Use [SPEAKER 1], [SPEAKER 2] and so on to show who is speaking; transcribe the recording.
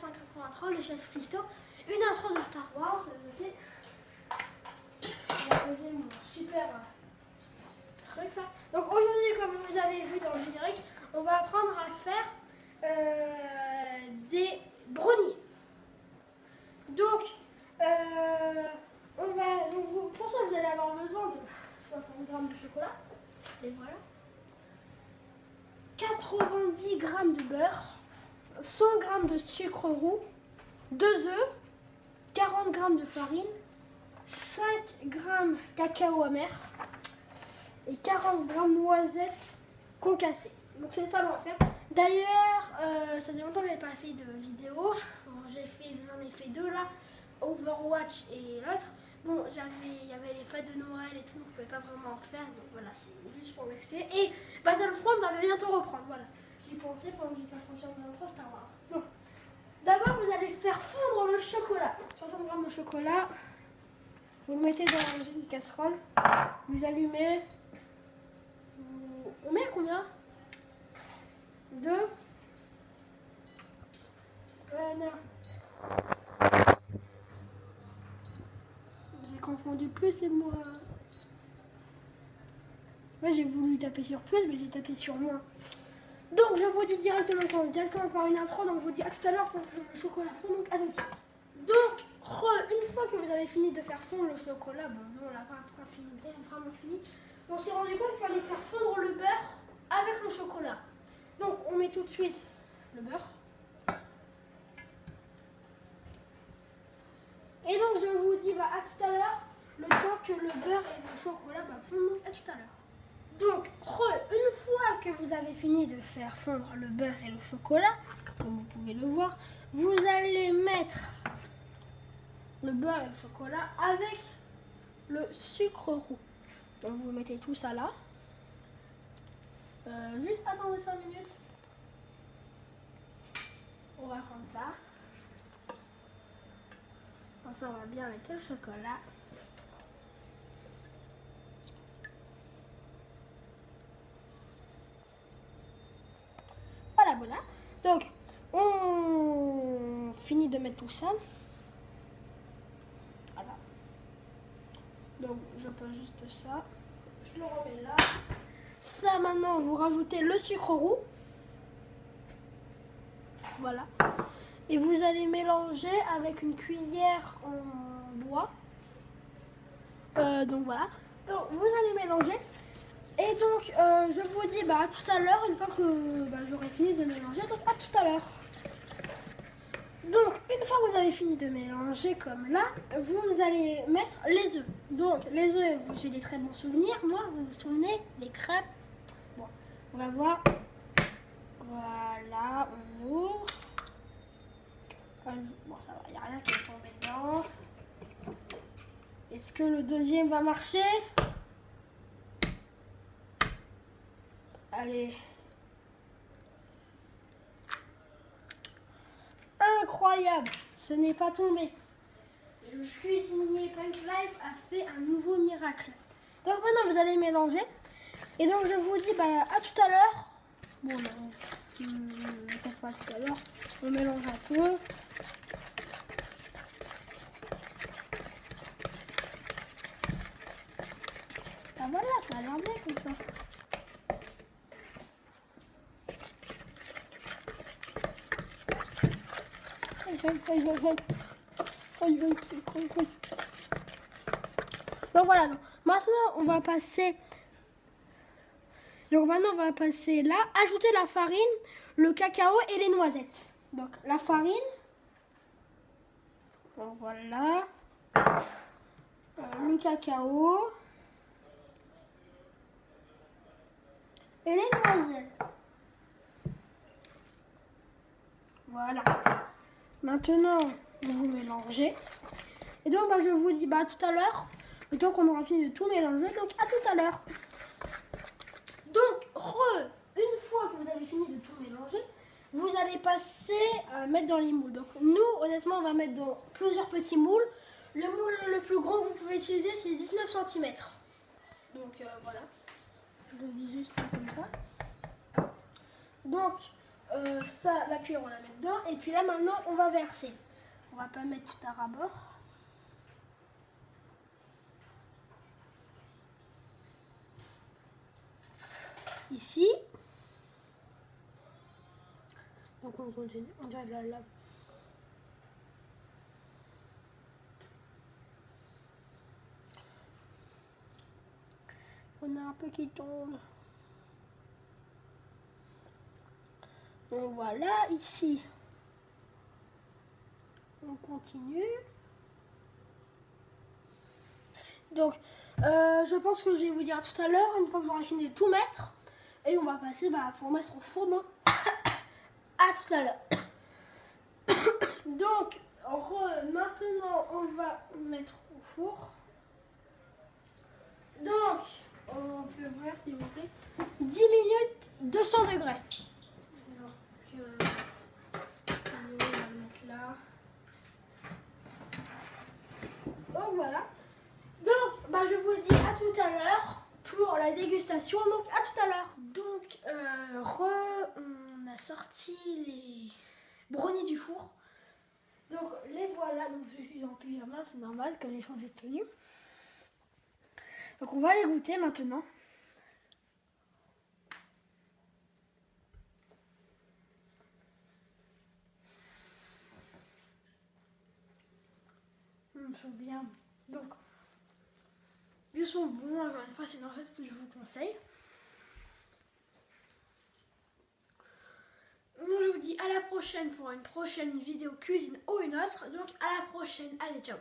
[SPEAKER 1] 1983, le chef Christo, une intro de Star Wars, je sais. J'ai posé mon super truc là. Donc aujourd'hui, comme vous avez vu dans le générique, on va apprendre à faire des brownies. Donc, pour ça, vous allez avoir besoin de 60 g de chocolat. Et voilà. 90 g de beurre, 100 g de sucre roux, 2 œufs, 40 g de farine, 5 g cacao amer et 40 g noisettes concassées. Donc c'est pas long à faire. D'ailleurs, ça fait longtemps que je n'ai pas fait de vidéo. J'en ai fait deux là, Overwatch et l'autre. Bon, il y avait les fêtes de Noël et tout, donc je ne pouvais pas vraiment en faire. Donc voilà, c'est juste pour m'excuser. Et Battlefront va bientôt reprendre. Voilà, j'y pensais pendant que j'étais en train de faire de Star Wars. Donc, d'abord, vous allez faire fondre le chocolat. 60 g de chocolat. Vous le mettez dans une casserole. Vous allumez. On met combien? 2. Voilà. J'ai confondu plus et moins. Moi j'ai voulu taper sur plus, mais j'ai tapé sur moins. Donc je vous dis directement par une intro. Donc je vous dis à tout à l'heure pour que le chocolat fonde. Donc à tout de suite. Donc une fois que vous avez fini de faire fondre le chocolat, bon nous on n'a pas fini, vraiment fini. On s'est rendu compte qu'il fallait faire fondre le beurre avec le chocolat. Donc on met tout de suite le beurre. Et donc je vous dis à tout à l'heure, le temps que le beurre et le chocolat fondent, à tout à l'heure. Donc une fois que vous avez fini de faire fondre le beurre et le chocolat, comme vous pouvez le voir, vous allez mettre le beurre et le chocolat avec le sucre roux. Donc vous mettez tout ça là. Juste attendez 5 minutes. On va prendre ça. Comme ça, on va bien mettre le chocolat. Voilà. Donc, on finit de mettre tout ça. Voilà. Donc, je pose juste ça. Je le remets là. Ça, maintenant, vous rajoutez le sucre roux. Voilà. Et vous allez mélanger avec une cuillère en bois. Donc voilà. Donc vous allez mélanger. Et donc je vous dis à tout à l'heure, une fois que j'aurai fini de mélanger. Donc à tout à l'heure. Donc une fois que vous avez fini de mélanger comme là, vous allez mettre les œufs. Donc les œufs, j'ai des très bons souvenirs. Moi, vous vous souvenez, les crêpes. Bon, on va voir. Voilà, on ouvre. Bon, ça va, il n'y a rien qui est tombé dedans. Est-ce que le deuxième va marcher? Allez. Incroyable, ce n'est pas tombé. Le cuisinier Punk Life a fait un nouveau miracle. Donc maintenant, vous allez mélanger. Et donc, je vous dis à tout à l'heure. Bon, peut-être pas tout à l'heure. On mélange un peu. Ah voilà, ça a l'air bien comme ça. Donc voilà, maintenant on va passer. Donc maintenant on va passer là, ajouter la farine, le cacao et les noisettes. Donc la farine. Donc voilà. Le cacao. Et les noisettes. Voilà. Maintenant, vous mélangez. Et donc, je vous dis à tout à l'heure. Le temps qu'on aura fini de tout mélanger. Donc, à tout à l'heure. Donc, une fois que vous avez fini de tout mélanger, vous allez passer à mettre dans les moules. Donc, nous, honnêtement, on va mettre dans plusieurs petits moules. Le moule le plus grand que vous pouvez utiliser, c'est 19 cm. Donc, voilà. Je le dis juste comme ça. Donc, ça, la cuillère, on la met dedans. Et puis là, maintenant, on va verser. On va pas mettre tout à ras-bord. Ici. Donc on continue. On dirait de la lave. On a un peu qui tombe. Donc voilà, ici. On continue. Donc, je pense que je vais vous dire tout à l'heure, une fois que j'aurai fini de tout mettre. Et on va passer pour mettre au four. Donc, à tout à l'heure. Donc, maintenant, on va mettre au four. Donc, on peut voir s'il vous plaît. 10 minutes, 200 degrés. Alors, on va le mettre là. Donc voilà. Donc, je vous dis à tout à l'heure pour la dégustation. Donc, à tout à l'heure. Donc, on a sorti les brownies du four. Donc, les voilà. Donc, je suis en pyjama, c'est normal que j'ai changé de tenue. Donc, on va les goûter maintenant. Ils sont bien. Donc, ils sont bons. Encore une fois, c'est une recette que je vous conseille. Donc, je vous dis à la prochaine pour une prochaine vidéo cuisine ou une autre. Donc, à la prochaine. Allez, ciao.